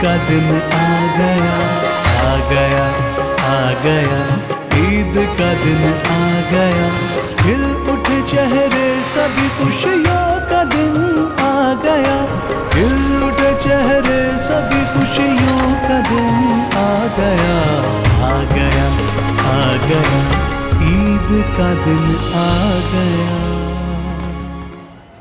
का दिन आ गया, आ गया, आ गया, ईद का दिन आ गया, खिल उठे चेहरे सभी खुशियों का दिन आ गया, खिल उठे चेहरे सभी खुशियों का दिन आ गया, आ गया, आ गया, ईद का दिन आ गया।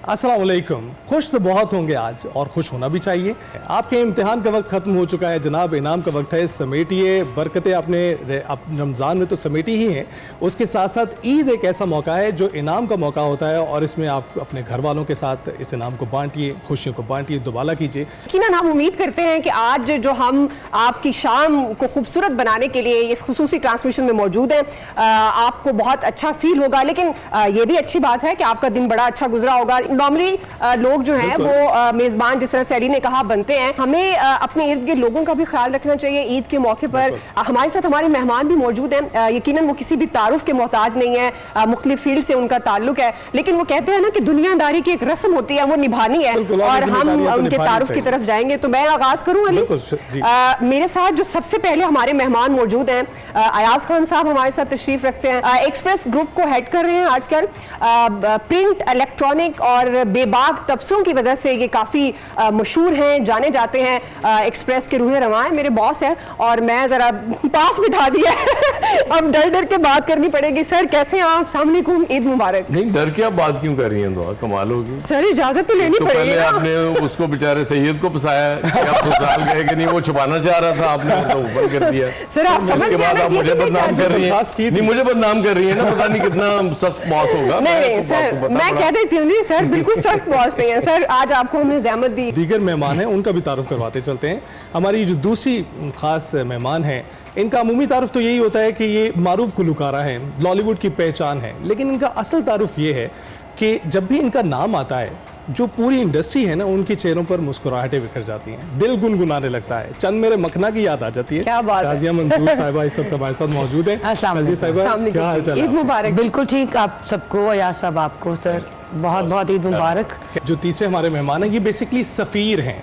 अस्सलाम वालेकुम। खुश तो बहुत होंगे आज और खुश होना भी चाहिए। आपके इम्तिहान का वक्त ख़त्म हो चुका है जनाब, इनाम का वक्त है, समेटिए बरकतें आपने रमज़ान में तो समेटी ही हैं, उसके साथ साथ ईद एक ऐसा मौका है जो इनाम का मौका होता है और इसमें आप अपने घर वालों के साथ इस इनाम को बांटिए, खुशियों को बांटिए, दुबाला कीजिए। यकीनन हम उम्मीद करते हैं कि आज जो हम आपकी शाम को खूबसूरत बनाने के लिए इस खुसूसी ट्रांसमिशन में मौजूद हैं, आपको बहुत अच्छा फील होगा। लेकिन ये भी अच्छी बात है कि आपका दिन बड़ा अच्छा गुजरा होगा। नॉर्मली लोग जो हैं वो मेज़बान, जिस तरह से अली ने कहा, बनते हैं। हमें अपने इर्द गिर्द लोगों का भी ख्याल रखना चाहिए। ईद के मौके पर हमारे साथ हमारे मेहमान भी मौजूद हैं। यकीनन वो किसी भी तारुफ के मोहताज नहीं है, मुख्तलिफ फील्ड से उनका ताल्लुक है, लेकिन वो कहते हैं ना कि दुनियादारी की एक रस्म होती है, वो निभानी है और हम उनके तारुफ की तरफ जाएंगे। तो मैं आगाज करूँ अली? मेरे साथ जो सबसे पहले हमारे मेहमान मौजूद हैं, अयाज खान साहब हमारे साथ तशरीफ रखते हैं। एक्सप्रेस ग्रुप को हेड कर रहे हैं आजकल। प्रिंट, इलेक्ट्रॉनिक और बेबाक तबसरों की वजह से ये काफ़ी मशहूर हैं, जाने जाते हैं। एक्सप्रेस के रूह रवां मेरे बॉस हैं और मैं ज़रा पास बिठा दिया है। अब डर डर के बात करनी पड़ेगी। सर कैसे हैं आप? अस्सलाम वालेकुम, ईद मुबारक। नहीं, डर के आप बात क्यों कर रही हैं? दुआ कमाल होगी सर, इजाजत तो लेनी पड़ेगी। पहले आपने उसको बेचारे सैयद को फंसाया, आप ससुराल गए कि नहीं, वो छुपाना चाह रहा था, आपने तो ऊपर कर दिया। सर आप समझ उसके बाद आप मुझे बदनाम कर रही हैं। नहीं, मुझे बदनाम कर रही है ना, पता नहीं कितना सख्त बॉस होगा। नहीं सर, मैं कह देती हूँ सर, बिल्कुल सख्त बॉस नहीं है सर। आज आपको हमने ज़हमत दी। दीगर मेहमान हैं उनका भी तारुफ करवाते चलते हैं। हमारी जो दूसरी खास मेहमान हैं, इनका अमूमी तारुफ तो यही होता है कि ये मारूफ गुलकारा हैं, बॉलीवुड की पहचान है, लेकिन इनका असल तारुफ ये है कि जब भी इनका नाम आता है, जो पूरी इंडस्ट्री है ना, उनके चेहरों पर मुस्कुराहटें बिखर जाती हैं, दिल गुनगुनाने लगता है, चंद मेरे मखना की याद आ जाती है। क्या बात है। शाजिया मंसूर साहिबा इस वक्त हमारे साथ मौजूद हैं। शाजिया साहिबा, क्या हाल चाल है? ईद मुबारक। बिल्कुल ठीक, आप सबको या सब आपको सर बहुत बहुत ईद मुबारक। जो तीसरे हमारे मेहमान हैं, ये बेसिकली सफ़ीर हैं,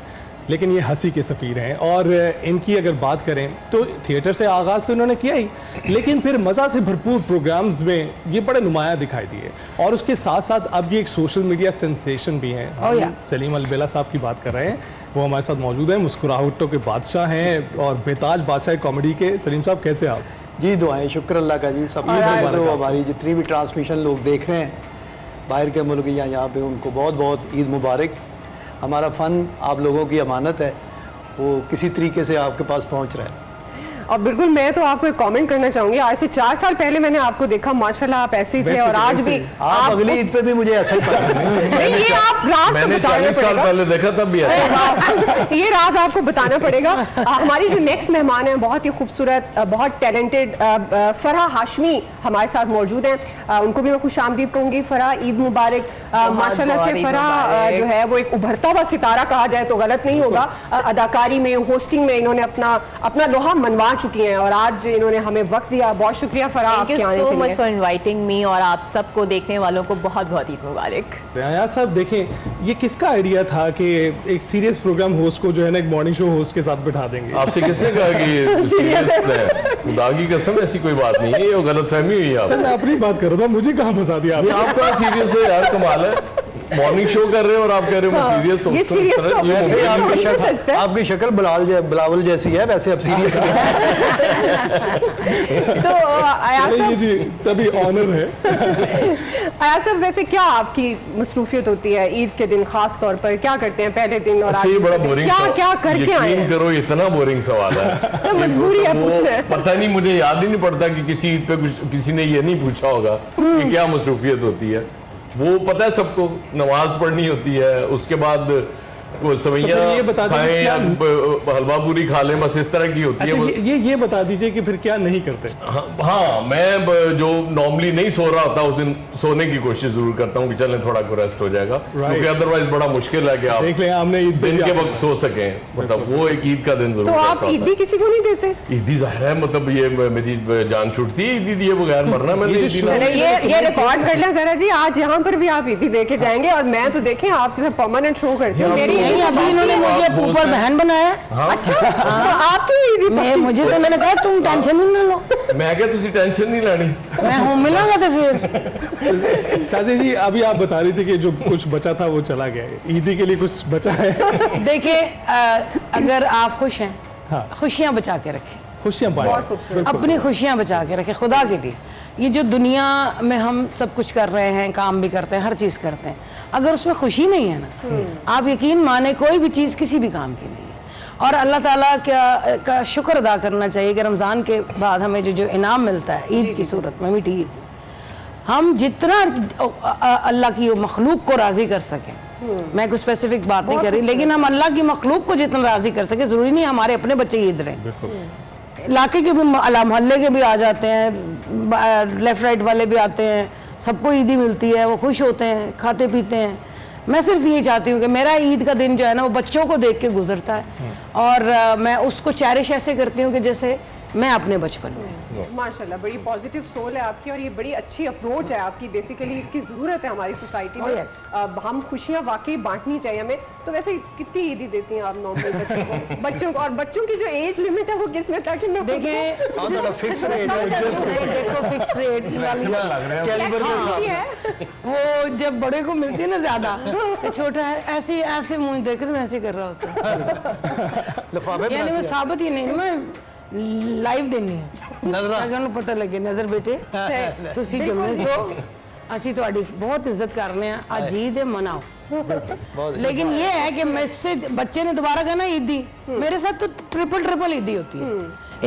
लेकिन ये हंसी के सफ़ीर हैं। और इनकी अगर बात करें तो थिएटर से आगाज़ तो इन्होंने किया ही, लेकिन फिर मज़ा से भरपूर प्रोग्राम्स में ये बड़े नुमाया दिखाई दिए और उसके साथ साथ अब ये एक सोशल मीडिया सेंसेशन भी हैं। हम सलीम अलबेला साहब की बात कर रहे हैं, वो हमारे साथ मौजूद हैं, मुस्कुराहटों के बादशाह हैं और बेताज बादशाह कॉमेडी के। सलीम साहब कैसे आप? जी दुआएं, शुक्र अल्लाह का जी। सब तो हमारी जितनी भी ट्रांसमिशन लोग देख रहे हैं बाहर के मुल्क या यहाँ पे, उनको बहुत बहुत ईद मुबारक। हमारा फ़न आप लोगों की अमानत है, वो किसी तरीके से आपके पास पहुँच रहा है। और बिल्कुल मैं तो आपको एक कमेंट करना चाहूंगी, आज से 4 साल पहले मैंने आपको देखा, माशाल्लाह आप ऐसे ही थे और आज भी आप अगली ईद पे भी मुझे ऐसा ही नहीं, ये आप राज मैंने 40 साल पहले देखा तब भी ऐसा। ये राज आपको बताना पड़ेगा। हमारी जो नेक्स्ट मेहमान है, बहुत ही खूबसूरत, बहुत टैलेंटेड फरहा हाशमी हमारे साथ मौजूद हैं। उनको भी मैं खुश आमदीद कहूँगी। फरहा, ईद मुबारक। माशाल्लाह से फरहा जो है वो एक उभरता हुआ सितारा कहा जाए तो गलत नहीं होगा। अदाकारी में, होस्टिंग में इन्होंने अपना लोहा मनवा चुकी हैं और आज इन्होंने हमें वक्त दिया। बहुत शुक्रिया Farha, thank you so much for inviting me और आप सबको देखने वालों को बहुत बहुत ईद मुबारक। यार साहब देखें, ये किसका आइडिया था कि एक सीरियस प्रोग्राम होस्ट को जो है ना एक मॉर्निंग शो होस्ट के साथ बिठा देंगे? आपसे किसने कहा कि ये सीरियस है? खुदा की कसम ऐसी कोई बात नहीं है, ये गलतफहमी हुई है। सर मैं अपनी बात कर रहा था, मुझे कहाँ फंसा दिया आपने? आप कहाँ सीरियस है यार, कमाल है। मॉर्निंग शो कर रहे हो और आप कह रहे हो मैं सीरियस हूँ। वैसे आपकी शक्ल बिलावल जैसी है, वैसे अब सीरियस तो आया जी तभी ऑनर है। आया साहब, वैसे क्या आपकी मसरूफियत होती है ईद के दिन, खास तौर पर क्या करते हैं पहले दिन? और ये बड़ा बोरिंग, क्या करके आए? यकीन करो इतना बोरिंग सवाल है। मजबूरी है पूछना। पता नहीं, मुझे याद ही नहीं पड़ता कि किसी ईद पे किसी ने ये नहीं पूछा होगा कि क्या मसरूफियत होती है। वो पता है सबको, नमाज पढ़नी होती है, उसके बाद वो सवैया खाएं या हलवा पूरी खा लें, बस इस तरह की होती है। ये बता दीजिए कि फिर क्या नहीं करते? हाँ, मैं जो नॉर्मली नहीं सो रहा होता उस दिन सोने की कोशिश जरूर करता हूँ कि चलें थोड़ा को रेस्ट हो जाएगा, क्योंकि अदरवाइज बड़ा मुश्किल है कि आप देख लें हमने दिन के वक्त सो सकें। मतलब वो एक ईद का दिन जरूर। तो आप ईदी किसी को नहीं देते? ईदी जाहिर है, मतलब ये मेरी जान छूटती है ईदी दिए बगैर, मरना मैंने। ये रिकॉर्ड कर लें जरा जी, आज यहाँ पर भी आप ईदी दे के जाएंगे और मैं तो देखें आपके साथ परमानेंट शो करती हूँ। मेरी नहीं, अभी इन्होंने मुझे ऊपर बहन बनाया। अच्छा, तो आपकी मुझे तो मैंने कहा तुम टेंशन ही ना लो, मैं क्या तुसी टेंशन नहीं लानी। मैं हूँ मिलांगा तो फिर। शाजी जी अभी आप बता रही थी कि जो कुछ बचा था वो चला गया है, ईदी के लिए कुछ बचा है? देखिए अगर आप खुश हैं, हाँ। खुशियाँ बचा के रखें, खुशियाँ बांटें, अपनी खुशियाँ बचा के रखें खुदा के लिए। ये जो दुनिया में हम सब कुछ कर रहे हैं, काम भी करते हैं, हर चीज़ करते हैं, अगर उसमें खुशी नहीं है ना, आप यकीन माने कोई भी चीज़ किसी भी काम की नहीं है। और अल्लाह ताला का शुक्र अदा करना चाहिए कि रमज़ान के बाद हमें जो इनाम मिलता है ईद की सूरत में, मीठी ईद, हम जितना अल्लाह की मखलूक को राज़ी कर सकें, मैं कुछ स्पेसिफिक बात नहीं कर रही, लेकिन हम अल्लाह की मखलूक को जितना राज़ी कर सकें, ज़रूरी नहीं हमारे अपने बच्चे ईद रहें, इलाके के भी मोहल्ले के भी आ जाते हैं, लेफ़्ट राइट वाले भी आते हैं, सबको ईदी मिलती है, वो खुश होते हैं, खाते पीते हैं। मैं सिर्फ ये चाहती हूँ कि मेरा ईद का दिन जो है ना वो बच्चों को देख के गुजरता है, और मैं उसको चैरिश ऐसे करती हूँ कि जैसे मैं अपने बचपन में। माशाल्लाह बड़ी पॉजिटिव सोल है आपकी, और ये बड़ी अच्छी अप्रोच है आपकी। बेसिकली इसकी ज़रूरत है हमारी सोसाइटी में। अब हम खुशियाँ वाकई बांटनी चाहिए हमें। तो वैसे कितनी ईदी देती हैं आप नॉर्मल बच्चों को, और बच्चों की जो एज लिमिट है वो किस में, ताकि मैं देखें फिक्स रेट देखो फिक्स रेट वो जब बड़े को मिलती है ना ज्यादा, तो छोटा है ऐसे ऐसे मुंह देख रहे ऐसे कर रहा होता है, यानी मैं साबित ही नहीं, मैं लाइव देनी है अगर उन्हें पता लगे। नजर बेटे तुसी जम्मे सो, ਅਸੀਂ ਤੁਹਾਡੀ बहुत इज्जत कर रहे हैं, आज ईद है मनाओ। लेकिन ये है कि मुझसे बच्चे ने दोबारा कहना ईदी, मेरे साथ तो ट्रिपल ईदी होती है।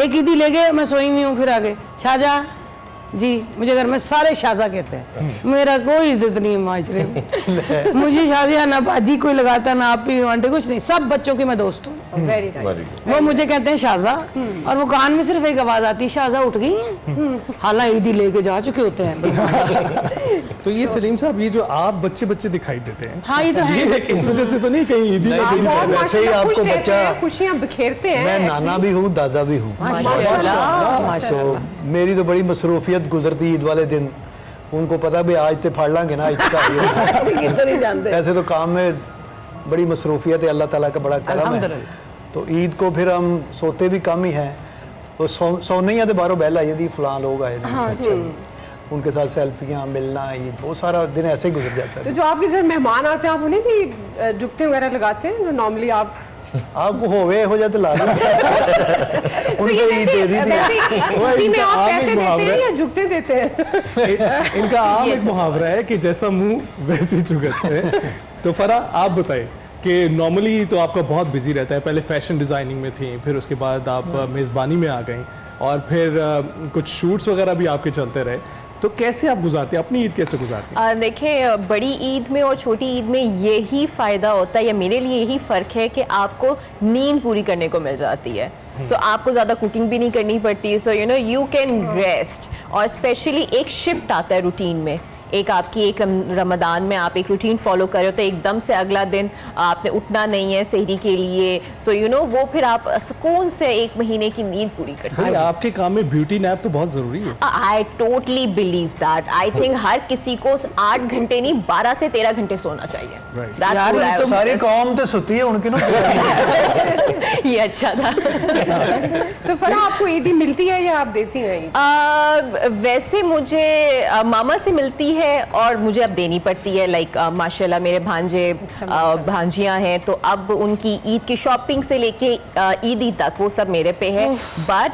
एक ईदी ले गए, मैं सोई हुई हूँ, फिर आगे शाहजा जी, मुझे घर में सारे शाहजा कहते हैं, मेरा कोई इज्जत नहीं है माशरे में। मुझे शाहजा ना बाजी कोई लगाता, ना आप ही आंटी, कुछ नहीं, सब बच्चों की मैं दोस्त हूँ। वो मुझे कहते हैं शाहजा, और वो कान में सिर्फ एक आवाज आती है, शाहजा उठ गई हैं, हालांकि ईदी लेके जा चुके होते हैं। तो ये सलीम साहब, ये जो आप बच्चे दिखाई देते हैं, हाँ ये तो है, इस वजह से तो नहीं कहीं ईदी वैसे ही आपको बच्चा, खुशियाँ बिखेरते हैं। मैं नाना भी हूँ, दादा भी हूँ, तो मेरी तो बड़ी मसरूफियत गुजरती ईद वाले दिन। उनको पता भी आज तो फाड़ लांगे ना, ऐसे तो काम में बड़ी मसरूफियत है, अल्लाह ताला का बड़ा करम है। तो ईद को फिर हम सोते भी कम ही हैं, तो सोने ही तो बाहरों बहल आई जाती, फलां लोग आए, उनके साथ सेल्फियाँ, मिलना, ईद, वो सारा दिन ऐसे ही गुजर जाता है। तो जो आपके घर मेहमान आते हैं, आप उन्हें भी जुगते वगैरह लगाते हैं जो नॉर्मली आपको होवे हो जाते ला उनको ईद दे दी थी। में आप पैसे देते हैं या जुगते देते हैं? इनका आम एक मुहावरा है कि जैसा मुंह वैसे चुगते हैं। तो फराह आप बताइए कि नॉर्मली तो आपका बहुत बिजी रहता है, पहले फैशन डिज़ाइनिंग में थी, फिर उसके बाद आप मेज़बानी में आ गई, और फिर कुछ शूट्स वगैरह भी आपके चलते रहे, तो कैसे आप गुजारते हैं अपनी ईद, कैसे गुजारते हैं? देखिए, बड़ी ईद में और छोटी ईद में यही फ़ायदा होता है, या मेरे लिए यही फ़र्क है कि आपको नींद पूरी करने को मिल जाती है। सो आपको ज़्यादा कुकिंग भी नहीं करनी पड़ती, सो यू कैन रेस्ट। और स्पेशली एक शिफ्ट आता है रूटीन में, एक आपकी एक रमज़ान में आप एक रूटीन फॉलो कर रहे हो, तो एकदम से अगला दिन आपने उठना नहीं है सहरी के लिए, सो वो फिर आप सुकून से एक महीने की नींद पूरी करते हैं। आपके काम में ब्यूटी नैप तो बहुत ज़रूरी है। I totally believe that. I think हर किसी को 8 घंटे नहीं 12 से 13 घंटे सोना चाहिए। यार तो सारी कौम तो सोती है उनकी ना। ये अच्छा था। तो फराह आपको ईदी मिलती है या आप देती हैं? वैसे मुझे मामा से मिलती है और मुझे अब देनी पड़ती है। लाइक माशाल्लाह मेरे भांजे भांजियां हैं, तो अब उनकी ईद की शॉपिंग से लेके ईदी तक वो सब मेरे पे है। But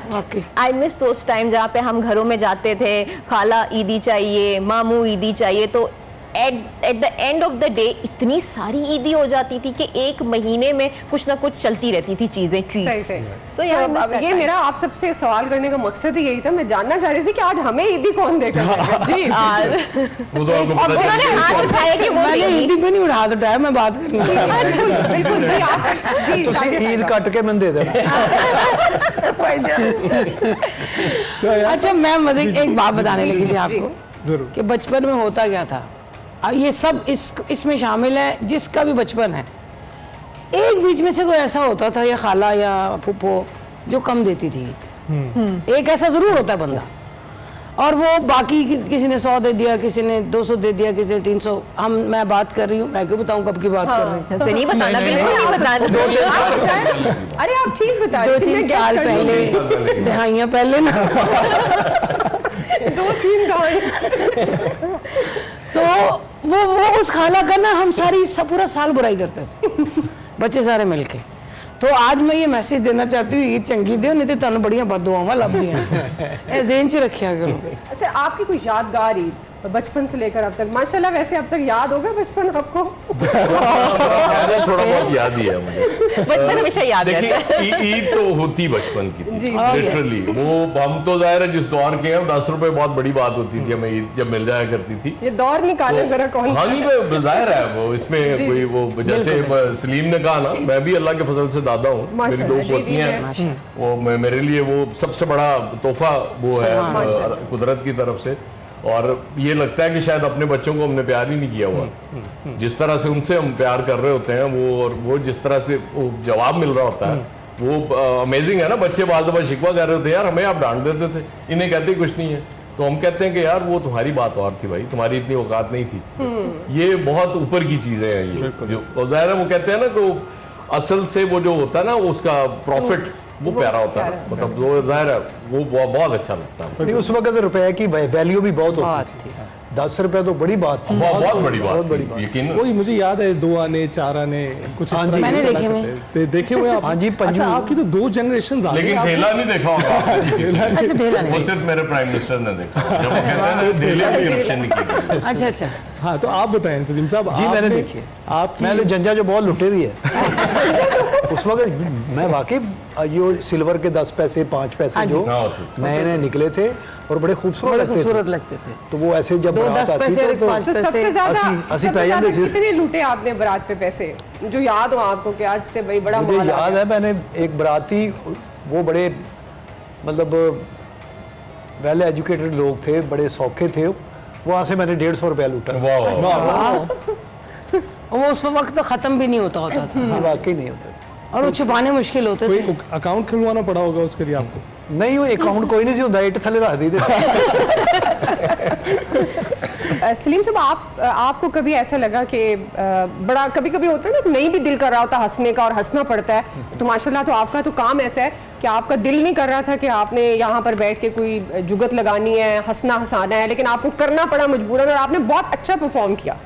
I miss those time जहाँ पे हम घरों में जाते थे, खाला ईदी चाहिए, मामू ईदी चाहिए, तो at the end of the day इतनी सारी ईदी हो जाती थी कि एक महीने में कुछ ना कुछ चलती रहती थी चीजें, ट्रीट्स। सो ये मेरा आप सबसे सवाल करने का मकसद ही यही था, मैं जानना चाह रही थी कि आज हमें ईदी कौन देगा। जी वो तो आपको पता उन्होंने हाथ उठाया कि वो ईदी पे नहीं उठा उठाया, मैं बात करनी बिल्कुल जी, आप ईद काट के मैंने दे देना। अच्छा, मैं मजे एक बात बताने लगी थी आपको जरूर कि बचपन में होता क्या था। अब ये सब इसमें शामिल है, जिसका भी बचपन है, एक बीच में से कोई ऐसा होता था या खाला या फूफो जो कम देती थी। एक ऐसा जरूर होता है बंदा, और वो बाकी किसी ने 100 दे दिया, किसी ने 200 दे दिया, किसी ने 300। मैं बात कर रही हूँ, मैं क्यों बताऊँ कब की बात कर रही हूँ। नहीं बताना, बिल्कुल नहीं बताना। अरे आप ठीक बता रहे 2-3 साल पहले, दहाइयाँ पहले ना 2-3 गाँव। तो वो उस खाला का ना हम सारी पूरा साल बुराई करते थे बच्चे सारे मिलके। तो आज मैं ये मैसेज देना चाहती हूँ, ईद चंगी दो, नहीं तो तुम बड़िया बददुआवां लभदियां। ज़हन च रखिया करो। अच्छा, आपकी कोई यादगार ईद बचपन से लेकर अब तक? माशाल्लाह, वैसे अब तक याद होगा बचपन आपको? थोड़ा बहुत याद ही है मुझे। बचपन हमेशा याद देखिए, रहता है। ईद तो होती बचपन की थी लिटरली। वो हम तो जाहिर है जिस दौर के हैं, 10 रुपए बहुत बड़ी बात होती थी हमें ईद जब मिल जाया करती थी। ये दौर निकाले जरा कौन? हाँ नहीं, वो जाहिर है वो इसमें कोई वो जैसे सलीम ने कहा ना, मैं भी अल्लाह के फजल से दादा हूँ, मेरी 2 पोतियां हैं। वो मेरे लिए वो सबसे बड़ा तोहफा वो है कुदरत की तरफ से। और ये लगता है कि शायद अपने बच्चों को हमने प्यार ही नहीं किया हुआ। जिस तरह से उनसे हम प्यार कर रहे होते हैं वो, और वो जिस तरह से वो जवाब मिल रहा होता है, वो अमेजिंग है ना। बच्चे बार दफा शिकवा कर रहे होते हैं, यार हमें आप डांट देते थे, इन्हें कहते ही कुछ नहीं है। तो हम कहते हैं कि यार वो तुम्हारी बात और थी भाई, तुम्हारी इतनी औकात नहीं थी। ये बहुत ऊपर की चीजें हैं ये जो जाहिर है। वो कहते हैं ना कि असल से वो जो होता है ना, उसका प्रॉफिट वो प्यारा होता है, मतलब वो जाहिर है वो बहुत अच्छा लगता है। नहीं, उस वक्त रुपए की वैल्यू भी बहुत होती थी। 10 रुपए तो बड़ी बात थी, बहुत बड़ी बात थी, यकीन। वही मुझे याद है 2 आने 4 आने कुछ हाँ जी, मैंने देखे हुए आप? हाँ जी, अच्छा, आपकी तो 2 जनरेशन आ गई। लेकिन ठेला नहीं देखा होगा। अच्छा, ढेला वो नहीं। सिर्फ मेरे प्राइम मिनिस्टर ने देखा, जब वो कहते हैं ना ढेले में इरप्शन नहीं की। अच्छा अच्छा। हाँ, तो आप बताएं सलीम साहब। जी मैंने देखी है। आपकी मैं तो जंजा जो बहुत लुटे भी है उस वक्त मैं वाकई ये सिल्वर के 10 पैसे 5 पैसे जो नए नए निकले थे और बड़े खूबसूरत लगते थे। तो वो ऐसे जब 10 पैसे और 5 तो सबसे पैसे। ज्यादा 80 कितने लूटे आपने बारात पे पैसे, जो याद हो आपको कि आज थे भाई बड़ा मुझे माल आ याद गया? है, मैंने एक बराती, वो बड़े मतलब वेल एजुकेटेड लोग थे, बड़े सौखे थे, वहाँ से मैंने 150 रुपया लूटा। वो उस वक्त तो खत्म भी नहीं होता था। वाकई नहीं होता। और वो छुपाने मुश्किल होते थे। कोई अकाउंट खुलवाना पड़ा होगा उसके लिए आपको? नहीं, वो अकाउंट कोई नहीं सी होता, इट थले रख दी थे। सलीम साहब, आपको कभी ऐसा लगा कि बड़ा कभी कभी होता है ना, नहीं भी दिल कर रहा होता हंसने का और हंसना पड़ता है, तो माशाल्लाह तो आपका तो काम ऐसा है कि आपका दिल नहीं कर रहा था कि आपने यहाँ पर बैठ के कोई जुगत लगानी है, हंसना हंसाना है, लेकिन आपको करना पड़ा मजबूरन और आपने बहुत अच्छा परफॉर्म किया?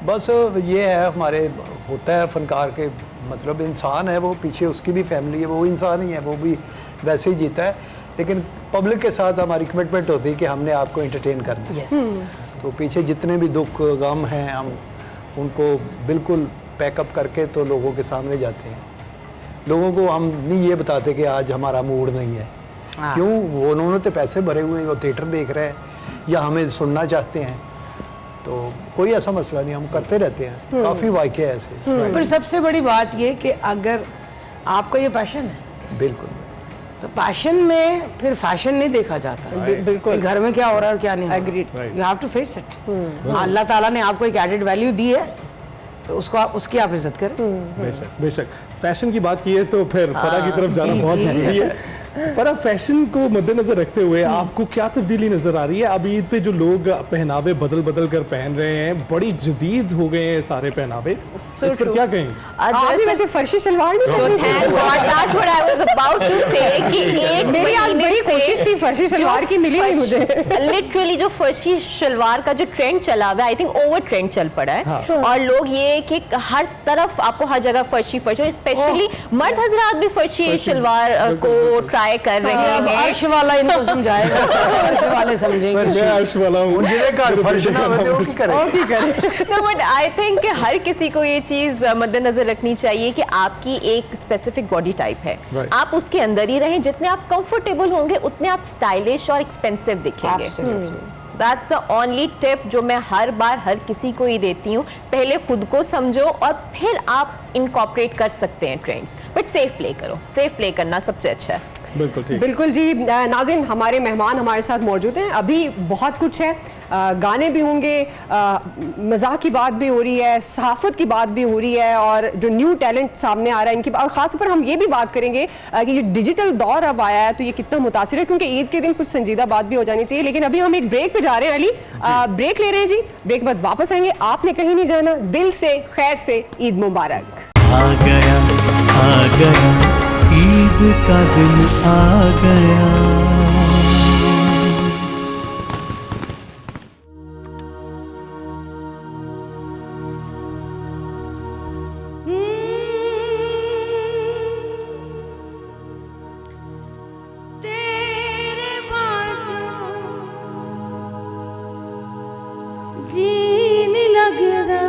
बस ये है, हमारे होता है फनकार के, मतलब इंसान है वो, पीछे उसकी भी फैमिली है, वो इंसान ही है, वो भी वैसे ही जीता है। लेकिन पब्लिक के साथ हमारी कमिटमेंट होती है कि हमने आपको एंटरटेन करना है। तो पीछे जितने भी दुख गम हैं, हम उनको बिल्कुल पैकअप करके तो लोगों के सामने जाते हैं। लोगों को हम नहीं ये बताते कि आज हमारा मूड नहीं है। क्यों? वो उन्होंने तो पैसे भरे हुए हैं, वो थिएटर देख रहे हैं या हमें सुनना चाहते हैं, तो कोई ऐसा मसला नहीं, हम करते रहते हैं। काफ़ी वाक़े ऐसे। पर सबसे बड़ी बात ये कि अगर आपका ये पैशन है, बिल्कुल, तो पैशन में फिर फैशन नहीं देखा जाता। बिल्कुल। घर में क्या हो रहा है और क्या नहीं हो रहा। You have to face it. अल्लाह ताला ने आपको एक एडेड वैल्यू दी है, तो उसकी आप इज्जत करें। बेशक बेशक। फैशन की बात की है तो फिर फरा की तरफ जाना बहुत जरूरी है। फरा, फैशन को मद्देनजर रखते हुए आपको क्या तब्दीली नजर आ रही है? अब ईद पे जो लोग पहनावे बदल बदल कर पहन रहे हैं, बड़ी जदीद हो गए हैं सारे पहनावे, इस पर क्या कहें? आपने वैसे फर्शी शलवार नहीं फर्शी शलवार की मिली नहीं मुझे। लिटरली जो फर्शी शलवार का जो ट्रेंड चला हुआ है, आई थिंक ओवर ट्रेंड चल पड़ा है। हाँ। और लोग ये कि हर तरफ आपको हर जगह फर्शी फर्शी, स्पेशली मर्द हजरात भी फर्शी शलवार को ट्राई कर रहे हैं। अर्श वाला इनको समझाएगा, अर्श वाले समझेंगे। मैं अर्श वाला हूँ। बट आई थिंक हर किसी को ये चीज मद्देनजर रखनी चाहिए कि आपकी एक स्पेसिफिक बॉडी टाइप है। Right. आप उसके अंदर ही रहें, जितने आप कंफर्टेबल होंगे उतने आप स्टाइलिश और एक्सपेंसिव दिखेंगे। दैट्स द ओनली टिप जो मैं हर बार हर किसी को ही देती हूँ। पहले खुद को समझो और फिर आप इनकॉर्पोरेट कर सकते हैं ट्रेंड्स, बट सेफ प्ले करो। सेफ प्ले करना सबसे अच्छा है। बिल्कुल ठीक। बिल्कुल जी। नाज़रीन, हमारे मेहमान हमारे साथ मौजूद हैं, अभी बहुत कुछ है। गाने भी होंगे, मज़ाक की बात भी हो रही है, सहाफ़त की बात भी हो रही है, और जो न्यू टैलेंट सामने आ रहा है इनकी, और ख़ास पर हम ये भी बात करेंगे कि जो डिजिटल दौर अब आया है तो ये कितना मुतासिर है, क्योंकि ईद के दिन कुछ संजीदा बात भी हो जानी चाहिए। लेकिन अभी हम एक ब्रेक पे जा रहे हैं अली, ब्रेक ले रहे हैं जी, ब्रेक के बाद वापस आएंगे। आपने कहीं नहीं जाना, दिल से खैर से ईद मुबारक। आ गया ईद का दिन आ गया। जीने लगदा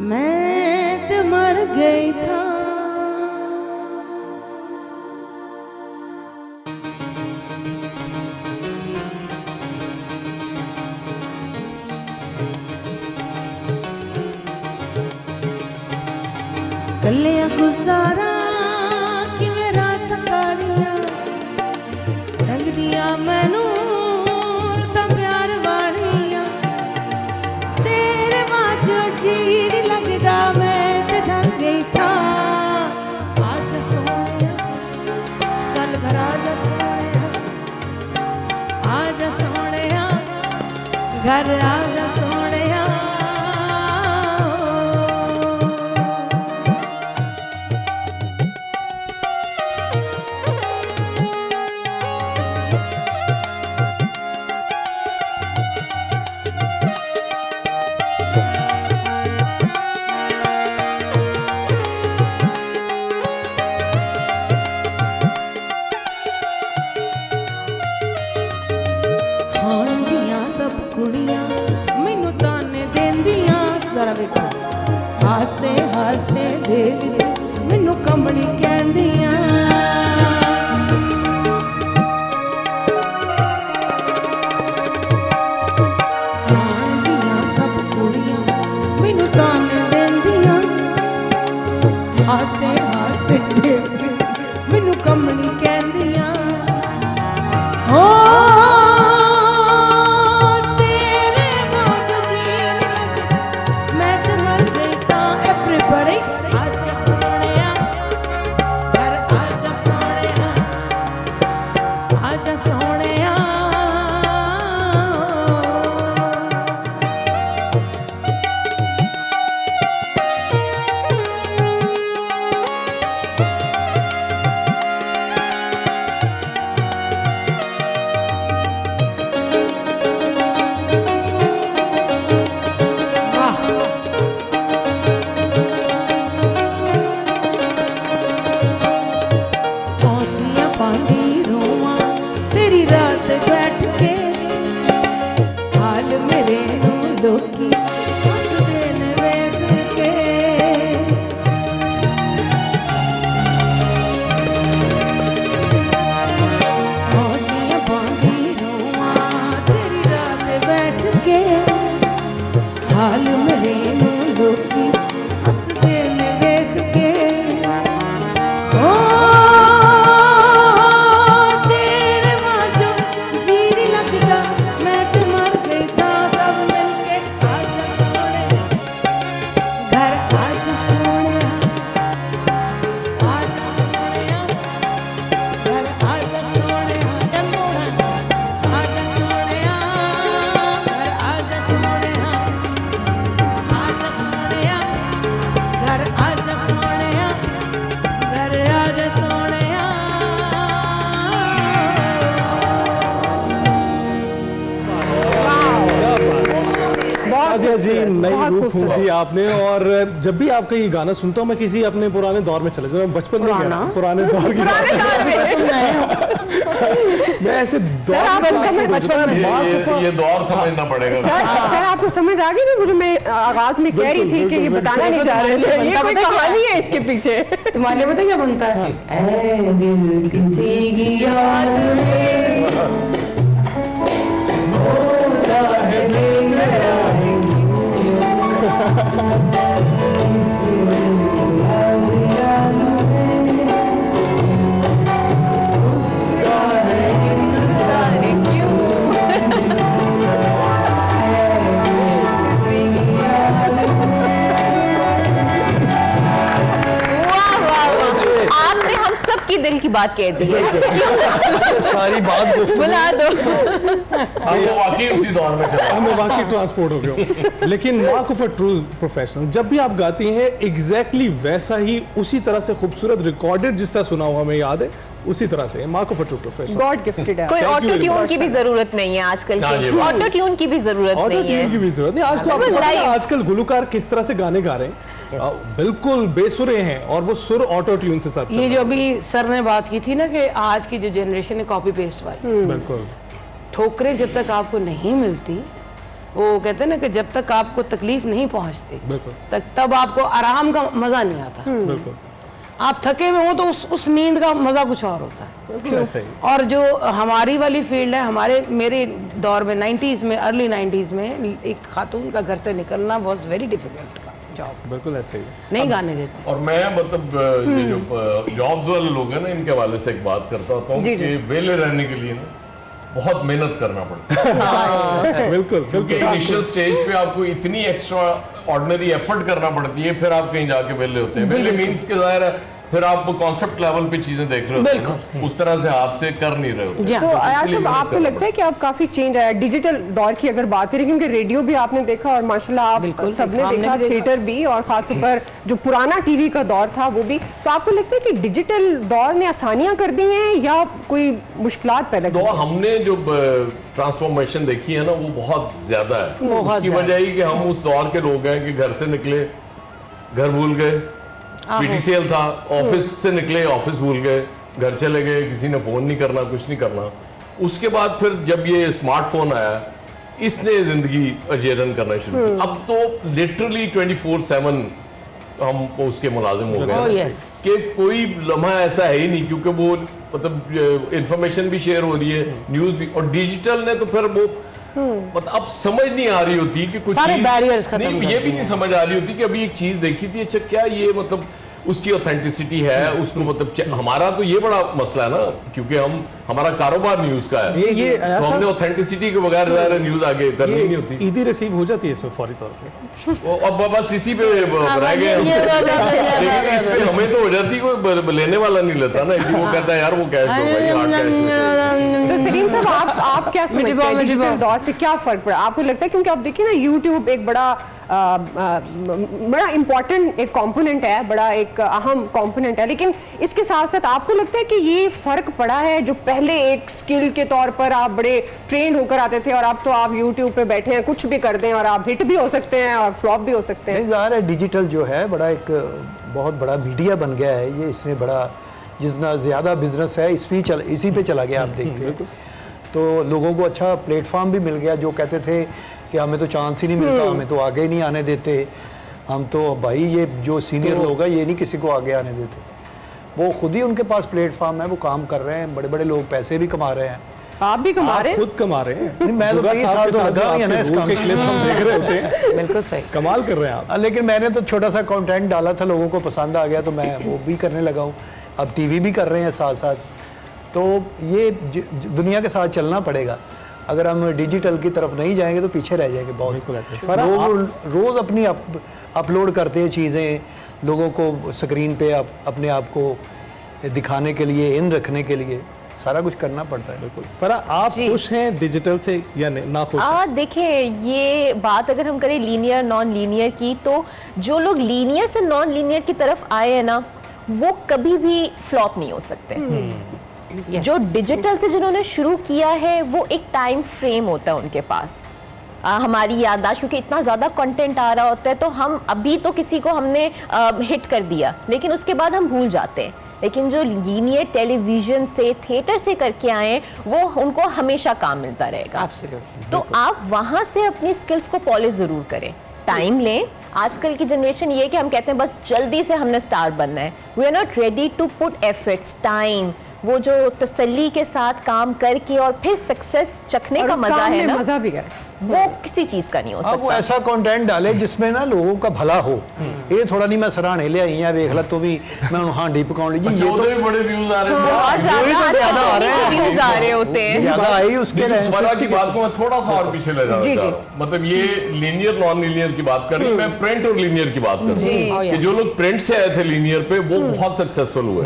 मैं तो मर गई था। कलिया गुजारा कि मेरा तकाड़िया रंग दिया मैनू जीर लगदा मैं ते जल गई था। आजा सोया कल घर आजा सोया, आजा सोया घर आजा सोया। हासे हासे दे विच मैनू कमली कहंदियां, आंदियां सब कुड़ियां मैनू ताने देंदियां। हासे हासे दे विच मैनू कमली कहंदियां। हो जी नई रूप फूंक दी आपने। और जब भी आपका ये गाना सुनता हूँ मैं किसी अपने पुराने दौर में चले जाता, बचपन में गया पुराने दौर की मैं ऐसे बचपन ये दौर समझना पड़ेगा। सर आपको समझ आ गई ना मुझे, मैं आगाज में कह रही थी कि ये बताना नहीं चाह रहे थे, ये कोई कहानी है इसके पीछे। तुम्हारे लिए पता क्या बनता है? ऐ दिल किसी की याद में होता है मेरा क्यों बात कह दी है। सारी बात बुला दो। वो वाकई उसी दौर में चला। हमें वाकई ट्रांसपोर्ट हो गया। लेकिन mark of a true professional, जब भी आप गाती हैं एग्जैक्टली वैसा ही उसी तरह से खूबसूरत रिकॉर्डेड जिस तरह सुना हुआ हमें याद है उसी तरह से mark of a true professional. God gifted है। कोई Thank you auto very tune much. की भी जरूरत नहीं है आजकल हाँ, ये की, बात ऑटो ट्यून की भी जरूरत ऑटो नहीं ट्यून की है। भी जरूरत नहीं। आज तो आपको पता है आजकल गुलकार किस तरह से गाने गा रहे हैं, बिल्कुल बेसुरे हैं और वो सुर ऑटो ट्यून से सब ये जो अभी सर ने बात की थी ना कि आज की जो जनरेशन है कॉपी पेस्ट वाली, बिल्कुल ठोकरें जब तक आपको नहीं मिलती, वो कहते हैं ना कि जब तक आपको तकलीफ नहीं पहुंचती बिल्कुल तब आपको आराम का मजा नहीं आता। बिल्कुल आप थके हुए हो तो उस नींद का मजा कुछ और होता है। ऐसा ही। और जो हमारी वाली फील्ड है, मेरे दौर में 90s में, अर्ली 90s में एक खातून का घर से निकलना वॉज वेरी डिफिकल्ट का जॉब, बिल्कुल ऐसे ही। नहीं गाने देते। और मैं मतलब ये जो जॉब्स वाले लोग हैं ना, इनके हवाले से एक बात करता होता हूँ कि वेले रहने के लिए ना बहुत मेहनत करना पड़ता है। बिल्कुल क्योंकि इनिशियल स्टेज पे आपको इतनी एक्स्ट्रा ऑर्डिनरी एफर्ट करना पड़ती है, फिर आप कहीं जाके वेले होते हैं। वेले मीन्स के जाहिर है फिर आप कॉन्सेप्ट लेवल पे चीजें देख रहे होते हैं ना, उस तरह से हाथ से कर नहीं रहे होते। तो आयाज साहब, आपको लगता है कि अब काफी चेंज आया डिजिटल दौर की अगर बात करें, क्योंकि रेडियो भी आपने देखा और माशाल्लाह आप सबने देखा, थिएटर भी, और खासतौर पर जो पुराना टीवी का दौर था वो भी। तो आपको लगता है कि डिजिटल दौर ने आसानियां कर दी हैं या कोई मुश्किलात पैदा तो की? हमने जो ट्रांसफॉर्मेशन देखी है ना वो बहुत ज्यादा है। बहुत उसकी वजह ही कि हम उस दौर के लोग हैं कि घर से निकले घर भूल गए, पीटीसीएल था, ऑफिस से निकले ऑफिस भूल गए, घर चले गए, किसी ने फोन नहीं करना, कुछ नहीं करना। उसके बाद फिर जब ये स्मार्टफोन आया इसने जिंदगी अजेरन करना शुरू की। अब तो लिटरली 24/7 हम उसके मुलाजिम हो गए हैं कि कोई लम्हा ऐसा है ही नहीं, क्योंकि वो मतलब इंफॉर्मेशन भी शेयर हो रही है, न्यूज भी, और डिजिटल ने तो फिर वो मतलब अब समझ नहीं आ रही होती कि कुछ सारे बैरियर्स खत्म नहीं, ये भी नहीं समझ आ रही होती कि अभी एक चीज देखी थी, अच्छा क्या ये मतलब उसकी ऑथेंटिसिटी है, उसको मतलब हमारा तो ये बड़ा मसला है ना, क्योंकि हमारा कारोबार न्यूज का है, ये तो हमने ऑथेंटिसिटी के बगैर ज़ाहिर न्यूज आगे करनी नहीं होती। ईदी रिसीव हो जाती है इसमें फौरी तौर पे। अब बस इसी पे रह गए, लेकिन इस पे हमें तो हो जाती, कोई लेने वाला नहीं लेता ना, कि वो कहता है यार वो कैश दो भाई, हार्ड कैश। तो सलीम साहब, आप क्या समझते हैं डिजिटल दौर से क्या फर्क पड़ा? आपको लगता है, क्योंकि आप देखिए ना यूट्यूब एक बड़ा इंपॉर्टेंट एक कंपोनेंट है, बड़ा एक अहम कंपोनेंट है, लेकिन इसके साथ साथ आपको लगता है कि ये फर्क पड़ा है, जो पहले एक स्किल के तौर पर आप बड़े ट्रेंड होकर आते थे और अब तो आप यूट्यूब पे बैठे हैं, कुछ भी कर दें और आप हिट भी हो सकते हैं और फ्लॉप भी हो सकते हैं? नहीं, ज़ाहिर है डिजिटल जो है बड़ा एक बहुत बड़ा मीडिया बन गया है ये, इसने बड़ा जितना ज़्यादा बिजनेस है इसी पे चला गया। आप देखते हैं तो लोगों को अच्छा प्लेटफॉर्म भी मिल गया। जो कहते थे कि हमें तो चांस ही नहीं मिलता, हमें तो आगे ही नहीं आने देते, हम तो भाई ये जो सीनियर लोग हैं ये नहीं किसी को आगे आने देते, वो खुद ही उनके पास प्लेटफॉर्म है, वो काम कर रहे हैं, बड़े बड़े लोग पैसे भी कमा रहे हैं। आप भी कमा रहे हैं? खुद कमा रहे हैं। नहीं, मैं तो 20 साल से लगा हुआ ना इस काम के क्लिप्स हम देख रहे होते हैं, बिल्कुल सही, कमाल कर रहे हैं आप। लेकिन मैंने तो छोटा सा कंटेंट डाला था, लोगों को पसंद आ गया तो मैं वो भी करने लगा हूँ। अब टीवी भी कर रहे हैं साथ साथ, तो ये दुनिया के साथ चलना पड़ेगा। अगर हम डिजिटल की तरफ नहीं जाएंगे तो पीछे रह जाएंगे बहुत। लोग रोज़ अपनी अपलोड करते हैं चीज़ें, लोगों को स्क्रीन पे अपने आप को दिखाने के लिए, इन रखने के लिए सारा कुछ करना पड़ता है। बिल्कुल। फरा, आप खुश हैं डिजिटल से या ना खुश हैं? देखिए, ये बात अगर हम करें लीनियर नॉन लीनियर की, तो जो लोग लीनियर से नॉन लीनियर की तरफ आए हैं ना, वो कभी भी फ्लॉप नहीं हो सकते। जो डिजिटल से जिन्होंने शुरू किया है वो एक टाइम फ्रेम होता है उनके पास, हमारी याददाश्त, क्योंकि इतना ज़्यादा कंटेंट आ रहा होता है, तो हम अभी तो किसी को हमने हिट कर दिया, लेकिन उसके बाद हम भूल जाते हैं। लेकिन जो लीनियर टेलीविजन से, थिएटर से करके आए, वो उनको हमेशा काम मिलता रहेगा। तो आप वहाँ से अपनी स्किल्स को पॉलिश ज़रूर करें, टाइम लें। आजकल की जनरेशन ये कि हम कहते हैं बस जल्दी से हमने स्टार बनना है, we are not ready to put efforts, time, वो जो तसल्ली के साथ काम करके और फिर सक्सेस चखने का मज़ा है ना, मज़ा भी है। वो किसी चीज का नहीं हो अब वो सकता। ऐसा कंटेंट डाले जिसमें ना लोगों का भला हो। ये थोड़ा नहीं मैं सराहने ले आई हैं देख ला तो भी मैं हांडी पकाउन ली जी अच्छा, ये तो उधर भी बड़े व्यूज आ रहे हैं। बहुत वही तो ज्यादा आ रहे हैं। व्यूज आ रहे होते हैं। ज्यादा आई उसके लेकिन लिए स्वरा की बात को मैं थोड़ा सा और पीछे ले जाना जी, चाह जी। रहा हूं। मतलब ये लीनियर नॉन लीनियर की बात कर रही हूं, मैं प्रिंट और लीनियर की बात कर रहा हूं कि जो लोग प्रिंट से आए थे लीनियर पे वो बहुत सक्सेसफुल हुए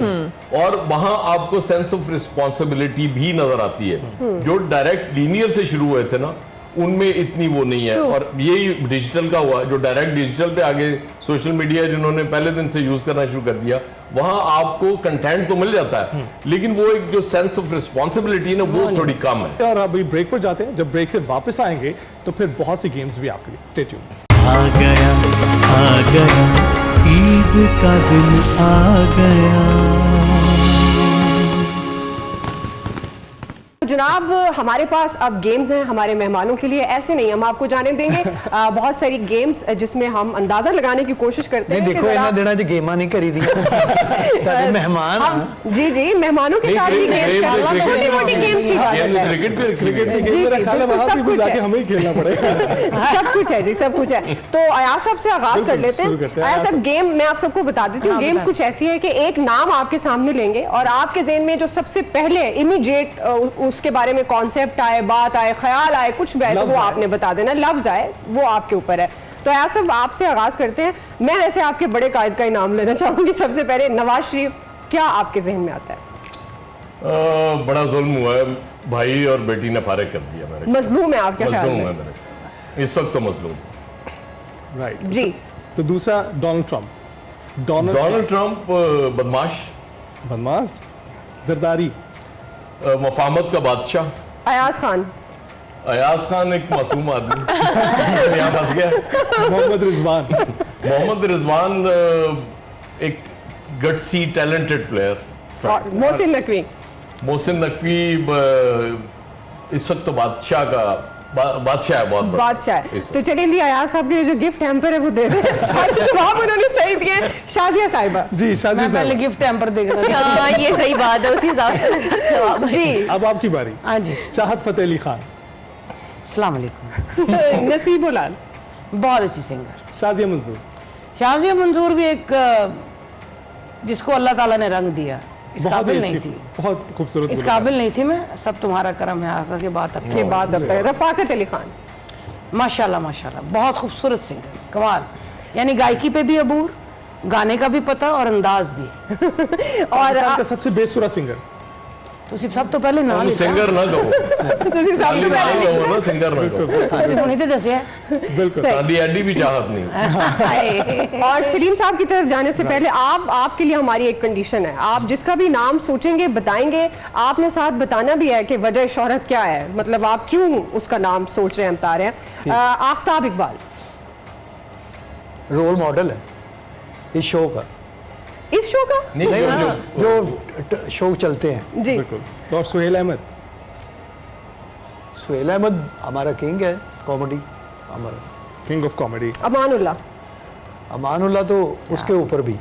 और वहां आपको सेंस ऑफ रिस्पॉन्सिबिलिटी भी नजर आती है। जो डायरेक्ट लीनियर से शुरू हुए थे ना उनमें इतनी वो नहीं है। और यही डिजिटल का हुआ, जो डायरेक्ट डिजिटल पे आगे सोशल मीडिया जिन्होंने पहले दिन से यूज करना शुरू कर दिया, वहां आपको कंटेंट तो मिल जाता है लेकिन वो एक जो सेंस ऑफ रिस्पॉन्सिबिलिटी ना वो थोड़ी कम है। और अभी ब्रेक पर जाते हैं, जब ब्रेक से वापस आएंगे तो फिर बहुत सी गेम्स भी आपके लिए। Stay tuned. आ गया ईद का दिन आ गया। जनाब हमारे पास अब गेम्स हैं हमारे मेहमानों के लिए, ऐसे नहीं हम आपको जाने देंगे। बहुत सारी गेम्स जिसमें हम अंदाजा लगाने की कोशिश करते नहीं हैं। देखो इन्हें देना जो गेमा नहीं करी दी ताकि मेहमान जी जी मेहमानों के साथ भी गेम्स, छोटी मोटी गेम्स की बात है। क्रिकेट भी क्रिकेट जी, में जी, मेरा ख्याल है बिल्कुल, वहां सब भी कुछ जाके है। हमें ही खेलना पड़ेगा। सब कुछ है जी, सब कुछ है। तो अयाज साहब से आगाज कर लेते शुरू करते हैं। हैं। अयाज साहब गेम मैं आप सबको बता देती हूँ। गेम्स कुछ ऐसी है कि एक नाम आपके सामने लेंगे और आपके ज़हन में जो सबसे पहले इमीडिएट उसके बारे में कॉन्सेप्ट आए, बात आए, ख्याल आए, कुछ भी आए तो वो आपने बता देना, लफ्ज आए वो आपके ऊपर है। तो अयाज साहब आपसे आगाज करते हैं। मैं वैसे आपके बड़े कायद का इनाम लेना चाहूंगी। सबसे पहले नवाज शरीफ, क्या आपके जहन में आता है? बड़ा जुल्म हुआ है, भाई और बेटी ने फारिग कर दिया मेरे। मजलूम है आपके ख्याल मजलूम है में? मेरे इस वक्त तो मजलूम। राइट जी। तो दूसरा डोनाल्ड ट्रंप। डोनाल्ड ट्रंप बदमाश, बदमाश, जरदारी, मफाहमत का बादशाह। अयाज खान। अयाज खान एक मासूम आदमी यहाँ फंस गया। मोहम्मद रिजवान। मोहम्मद रिजवान एक गट्सी टैलेंटेड प्लेयर। और मोहसिन नकवी। मोहसिन नकवी इस वक्त तो बादशाह का बादशाह है, बहुत बड़ा बादशाह है। इस तो चलिए लिए अयाज साहब के लिए जो गिफ्ट हैम्पर है वो दे रहे हैं। सारे जवाब उन्होंने सही दिए। शाजिया साहिबा। जी शाजी मैं पहले साहब, गिफ्ट हैम्पर देख रहा था। हाँ, ये सही बात है, उसी हिसाब से जवाब है। जी अब आपकी बारी। हाँ जी, चाहत फतेह अली खान, अस्सलाम वालेकुम। नसीब उलाल। बहुत अच्छी सिंगर। शाजिया मंजूर, शाजिया मंजूर भी एक जिसको अल्लाह ताला ने रंग दिया, इस बहुत ही काबिल नहीं अच्छी, थी, बहुत खूबसूरत इस बोला। काबिल नहीं थी मैं। सब तुम्हारा करम है आका के बात के अपने। बाद अब तक रफाकत अली खान। माशाल्लाह माशाल्लाह, बहुत खूबसूरत सिंगर, कमाल। यानी गायकी पे भी अबूर, गाने का भी पता और अंदाज भी। और पाकिस्तान का सबसे बेसुरा सिंगर। तो सिर्फ सब तो पहले नाम ही था। सिंगर ना कहो, तुसी साहब खाली तो नाम पहले कहो ना, सिंगर ना कहो। सिर्फ उन्हीं ते दसे है। बिल्कुल। सादी एडी भी चाहत नहीं। और सलीम साहब की तरफ जाने से पहले आपके लिए हमारी एक कंडीशन है। आप जिसका भी नाम सोचेंगे बताएंगे, आपने साथ बताना भी है कि वजह शोहरत क्या है, मतलब आप क्यों उसका नाम सोच रहे हैं, बता रहे हैं। आफ्ताब इकबाल। रोल मॉडल है इस शो का। इस शो का? नहीं जो शो चलते हैं। जी। बिल्कुल। तो और सुहेल अहमद, सुहेल अहमद हमारा किंग है कॉमेडी, हमारा king of comedy. Amanullah. Amanullah तो उसके ऊपर भी,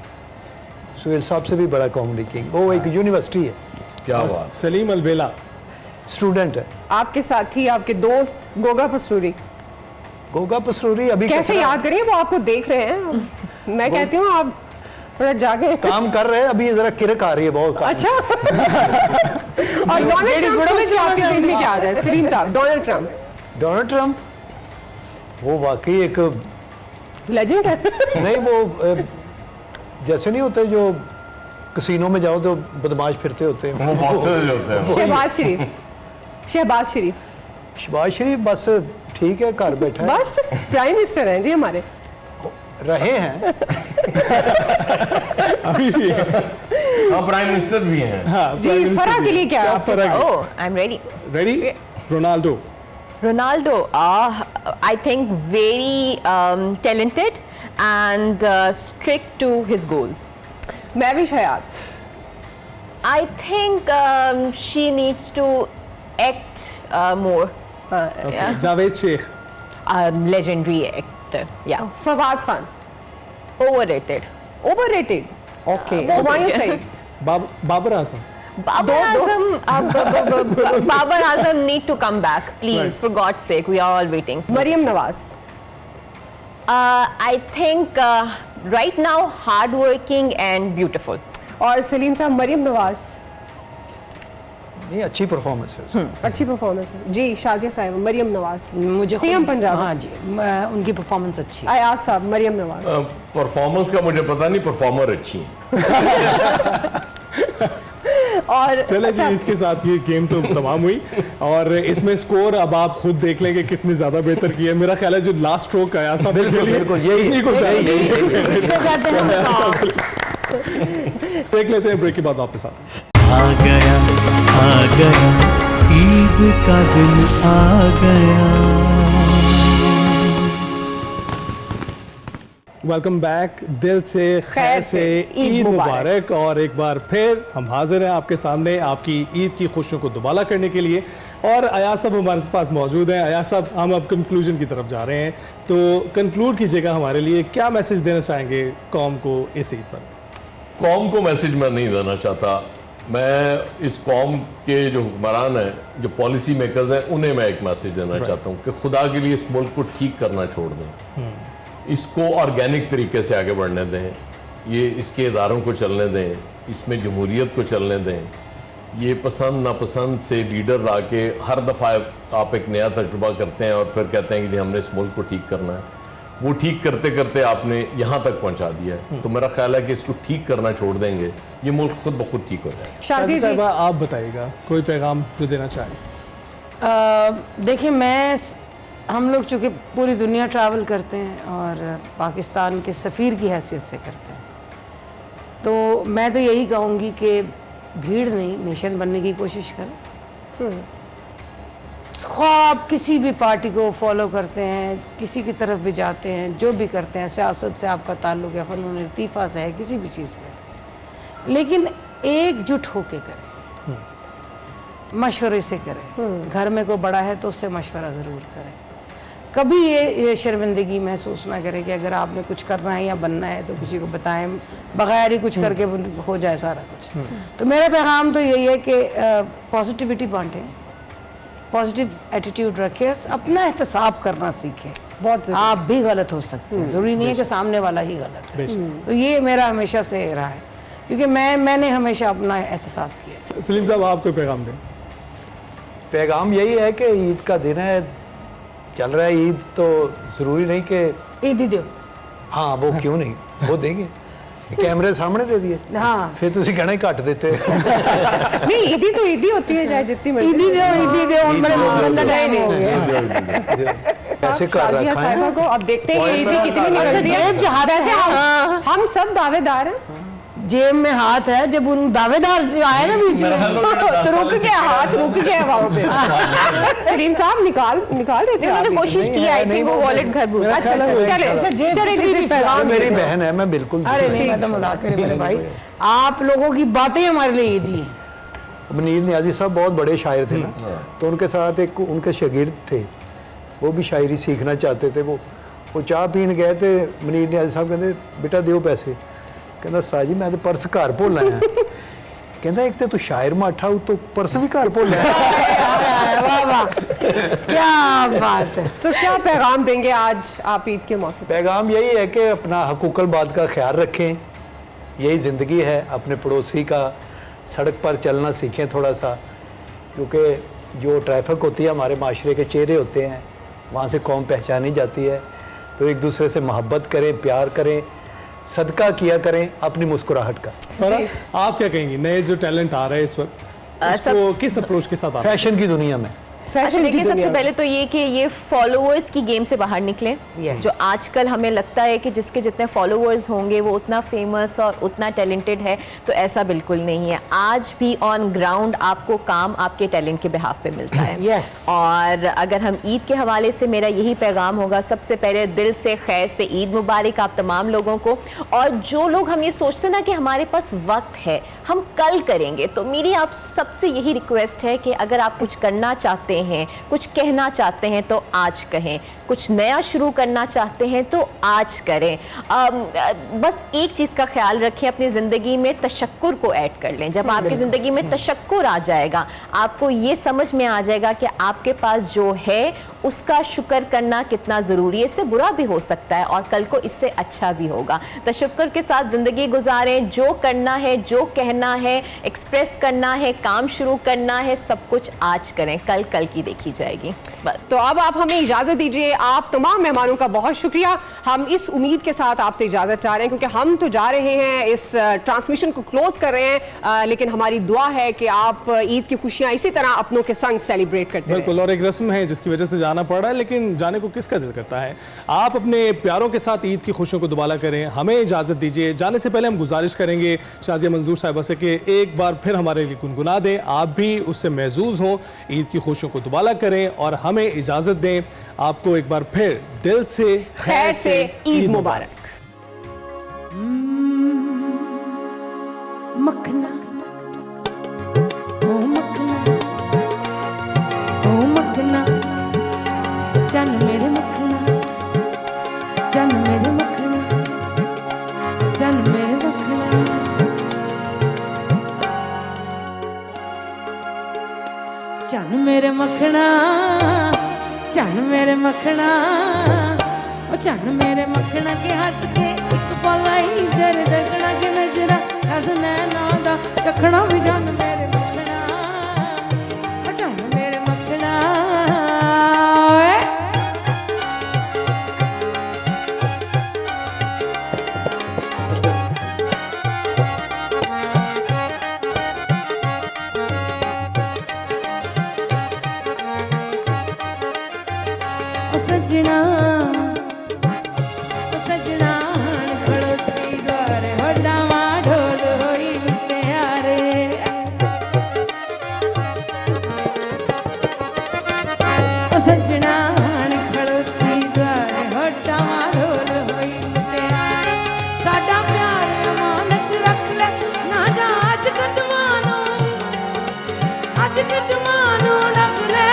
सुहेल साहब से भी बड़ा कॉमेडी किंग। वो एक यूनिवर्सिटी है, क्या और बात। सलीम अलबेला, स्टूडेंट है। आपके साथी, आपके दोस्त गोगा पसूरी। गोगा पसरूरी अभी कैसे कचरा- याद करिए, वो आपको देख रहे हैं। मैं कहती हूँ आप थोड़ा जाके काम कर रहे हैं, अभी जरा किरक आ रही है बहुत काम। अच्छा। और डोनाल्ड ट्रंप से आपके दिल में क्या आता है सलीम साहब? डोनाल्ड ट्रंप डोनाल्ड ट्रंप वो वाकई एक लेजेंड है। नहीं वो जैसे नहीं होते जो कसीनो में जाओ तो बदमाश फिरते होते हैं। वो बॉक्सर होते हैं। शहबाज शरीफ। शहबाज शरीफ शहबाज शरीफ बस ठीक है, घर बैठा है। बस प्राइम मिनिस्टर हैं जी हमारे। रहे हैं अभी भी है। हाँ, प्राइम मिनिस्टर भी हैं। हाँ, जी, प्राइम मिनिस्टर फराह भी के लिए है। क्या है? फराह के? Oh, I'm ready. Ready? Ronaldo, Ronaldo, I think very talented and strict to his goals. Mahwish Hayat. I think she needs to act more. Yeah. Javed Sheikh, Legendary actor. Yeah. Fawad Khan. Overrated. Overrated. Okay. Humayun Saeed. Babar Azam, Babar Azam need to come back, please, for God's sake. We are all waiting. Maryam Nawaz, I think right now hardworking and beautiful. और सलीम साहब मरियम नवाज, नहीं अच्छी performance है उसकी। अच्छी performance है जी। शाजिया साहिबा, मरियम नवाज, मुझे सीएम पंजाब। हाँ जी, उनकी परफॉर्मेंस अच्छी है। अयाज साहब, मरियम नवाज। परफॉर्मेंस का मुझे पता नहीं, परफॉर्मर अच्छी है। और चले जी, इसके साथ ये गेम तो तमाम हुई और इसमें स्कोर अब आप खुद देख लेंगे किसने ज्यादा बेहतर किया है। मेरा ख्याल है जो लास्ट स्ट्रोक आया सब बिल्कुल यही इसको कहते हैं देख लेते हैं, ब्रेक के बाद वापस आते हैं। आ गया ईद का दिन आ गया। वेलकम बैक, दिल से खैर से ईद मुबारक। और एक बार फिर हम हाजिर हैं आपके सामने आपकी ईद की खुशियों को दुबाला करने के लिए। और अयाज साहब हमारे पास मौजूद हैं। अयाज साहब, हम अब कंक्लूजन की तरफ जा रहे हैं, तो कंक्लूड कीजिएगा हमारे लिए, क्या मैसेज देना चाहेंगे कौम को इस ईद पर? कौम को मैसेज मैं नहीं देना चाहता। मैं इस कौम के जो हुक्मरान हैं, जो पॉलिसी मेकर्स हैं, उन्हें मैं एक मैसेज देना चाहता हूँ कि खुदा के लिए इस मुल्क को ठीक करना छोड़ दें, इसको ऑर्गेनिक तरीके से आगे बढ़ने दें, ये इसके इदारों को चलने दें, इसमें जमहूरियत को चलने दें। ये पसंद नापसंद से लीडर आके हर दफ़ा आप एक नया तजुर्बा करते हैं और फिर कहते हैं कि हमने इस मुल्क को ठीक करना है। वो ठीक करते करते आपने यहाँ तक पहुँचा दिया है। तो मेरा ख्याल है कि इसको ठीक करना छोड़ देंगे, ये मुल्क खुद ब खुद ठीक हो जाएगा। शाजी साहिबा, आप बताइएगा कोई पैगाम जो देना चाहें? देखिए, हम लोग चूँकि पूरी दुनिया ट्रैवल करते हैं और पाकिस्तान के सफ़ीर की हैसियत से करते हैं, तो मैं तो यही कहूँगी कि भीड़ नहीं, नेशन बनने की कोशिश करें। आप किसी भी पार्टी को फॉलो करते हैं, किसी की तरफ भी जाते हैं, जो भी करते हैं, सियासत से आपका ताल्लुक़ है, फ़नून लतीफ़ा से है, किसी भी चीज़ में, लेकिन एकजुट होके करें, मशवरे से करें। घर में कोई बड़ा है तो उससे मशवरा ज़रूर करें। कभी ये शर्मिंदगी महसूस ना करें कि अगर आपने कुछ करना है या बनना है तो किसी को बताएं, बगैर ही कुछ करके हो जाए सारा कुछ। तो मेरा पैगाम तो यही है कि पॉजिटिविटी बांटें, पॉजिटिव एटीट्यूड रखें, अपना एहतसाब करना सीखें। बहुत आप भी गलत हो सकते हैं, ज़रूरी नहीं है कि सामने वाला ही गलत है। तो ये मेरा हमेशा से रहा है, क्योंकि मैंने हमेशा अपना एहतसाब किया। सलीम साहब, आप कोई पैगाम दें? पैगाम यही है कि ईद का दिन है, चल रहा है ईद, तो ज़रूरी नहीं कि ईद ही दो। हाँ, वो क्यों नहीं, वो देंगे, कैमरे सामने दे दिए। हाँ, फिर तुसी कहना ही घट देते। नहीं, ईदी तो ईदी होती है, चाहे जितनी मर्जी। ईदी दो, बंदा टाइम हो गया। ऐसे कर शाजिया रखा साहिबा है। को अब देखते हैं कि ईदी कितनी निकलती है। वैसे हम सब दावेदार हैं। जेब में हाथ है, जब उन दावेदार जो आए ना बीच में, तो रुक गया हाथ, रुक गया वहाँ पे। सलीम साहब निकाल देते हैं। उन्होंने कोशिश की, आई थिंक वो वॉलेट घर भूल। अच्छा, चले पैगाम मेरी बहन है, मैं बिल्कुल। अरे नहीं, मैं तो मजाक कर मेरे भाई, आप लोगों की बातें हमारे लिए ईदी हैं। मुनीर नियाज़ी साहब बहुत बड़े शायर थे ना, तो उनके साथ एक उनके शागिर्द थे, वो भी शायरी सीखना चाहते थे। वो चाह पीन गए थे, मुनीर नियाज़ी साहब कहते बेटा दियो पैसे, कहता साजी मैं तो पर्स घर भुल आया। कहता एक तो शायर माठा, तो पर्स भी घर भुल आया। वाह वाह, क्या बात है। तो क्या पैगाम देंगे आज आप ईद के मौके पर? पैगाम यही है कि अपना हकूक़ल बाद का ख्याल रखें, यही ज़िंदगी है। अपने पड़ोसी का सड़क पर चलना सीखें थोड़ा सा, क्योंकि जो ट्रैफिक होती है हमारे माशरे के चेहरे होते हैं, वहाँ से कौम पहचानी जाती है। तो एक दूसरे से मोहब्बत करें, प्यार करें, सदका किया करें अपनी मुस्कुराहट का। आप क्या कहेंगी, नए जो टैलेंट आ रहे हैं इस वक्त, इसको किस अप्रोच के साथ? फैशन की दुनिया में अच्छा देखिए, सबसे पहले तो ये कि ये फॉलोअर्स की गेम से बाहर निकले। जो आजकल हमें लगता है कि जिसके जितने फॉलोअर्स होंगे वो उतना फेमस और उतना टैलेंटेड है, तो ऐसा बिल्कुल नहीं है। आज भी ऑन ग्राउंड आपको काम आपके टैलेंट के बिहाफ पे मिलता है। यस। और अगर हम ईद के हवाले से, मेरा यही पैगाम होगा, सबसे पहले दिल से खैर से ईद मुबारक आप तमाम लोगों को। और जो लोग हम ये सोचते ना कि हमारे पास वक्त है, हम कल करेंगे, तो मेरी आप सबसे यही रिक्वेस्ट है कि अगर आप कुछ करना चाहते हैं, कुछ कहना चाहते हैं, तो आज कहें। कुछ नया शुरू करना चाहते हैं तो आज करें। बस एक चीज़ का ख्याल रखें, अपनी ज़िंदगी में तशक्कुर को ऐड कर लें। जब आपकी ज़िंदगी में तशक्कुर आ जाएगा, आपको ये समझ में आ जाएगा कि आपके पास जो है उसका शुक्र करना कितना ज़रूरी है। इससे बुरा भी हो सकता है और कल को इससे अच्छा भी होगा। तशक्कुर के साथ ज़िंदगी गुजारें। जो करना है, जो कहना है, एक्सप्रेस करना है, काम शुरू करना है, सब कुछ आज करें, कल कल की देखी जाएगी। बस। तो अब आप हमें इजाज़त दीजिए। आप तमाम मेहमानों का बहुत शुक्रिया। हम इस उम्मीद के साथ आपसे इजाज़त चाह रहे हैं, क्योंकि हम तो जा रहे हैं, इस ट्रांसमिशन को क्लोज कर रहे हैं, लेकिन हमारी दुआ है कि आप ईद की खुशियाँ इसी तरह अपनों के संग सेलिब्रेट करते हैं। बिल्कुल, और एक रस्म है जिसकी वजह से जाना पड़ रहा है, लेकिन जाने को किसका दिल करता है। आप अपने प्यारों के साथ ईद की खुशियों को दुबाला करें। हमें इजाज़त दीजिए। जाने से पहले हम गुजारिश करेंगे शाज़िया मंजूर साहिबा से कि एक बार फिर हमारे लिए गुनगुना दें, आप भी उससे महजूज हों, ईद की खुशियों को दुबाला करें और हमें इजाज़त दें। आपको एक बार फिर दिल से खैर से ईद मुबारक। मखना ओ मखना ओ मखना, चन मेरे मखना, चन मेरे मखना, चन मेरे मखना, चन मेरे मखना, चन मेरे मखना, ओ चन मेरे मखना के हंस के एक पल आई तेरे देखना के नजरा रस नैना दा चखना भी चन मेरे मखना, ओ चन मेरे मखना। सजना सजना खड़ोती द्वार होडावा ढोल होई प्यारे, सजना खड़ोती द्वार होडावा ढोल होई प्यारे, साडा प्यार अमानत रख ले ना जा अज कदमानो, अज कदमानो रख ले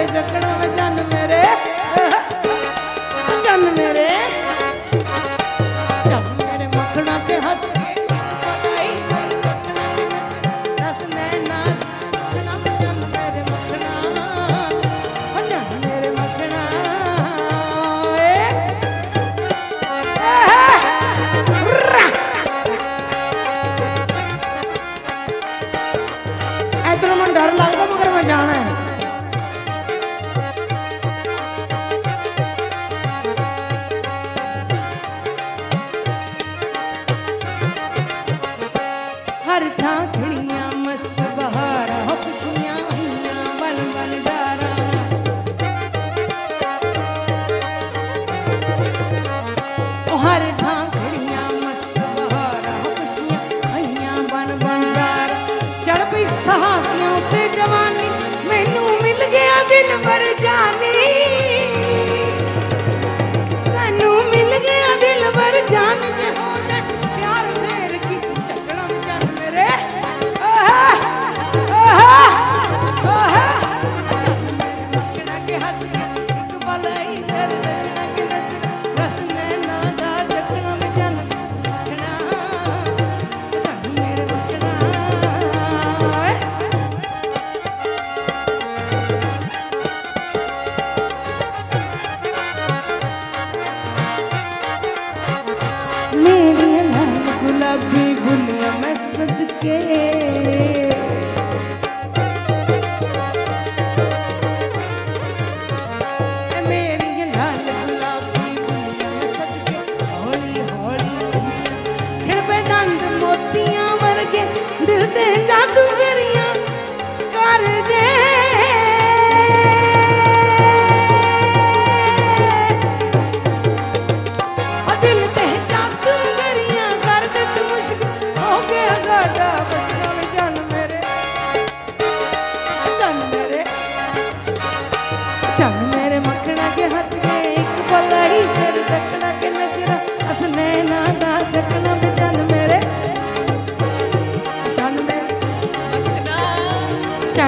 जकड़ा में चन मेरे, चन मेरे, चन मेरे मखना के हंस के बनाई मेरे मखना के नच रस नैना मखना में चन मेरे मखना, चन मेरे मखना। इधरों मैं डर लगता मगर मैं जाना है।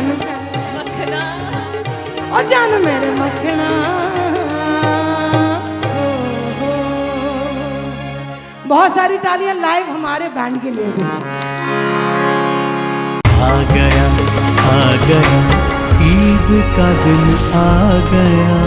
चन मखना ओ चन मेरे मखना। बहुत सारी तालियां लाइव हमारे बैंड के लिए भी। आ गया ईद का दिन आ गया।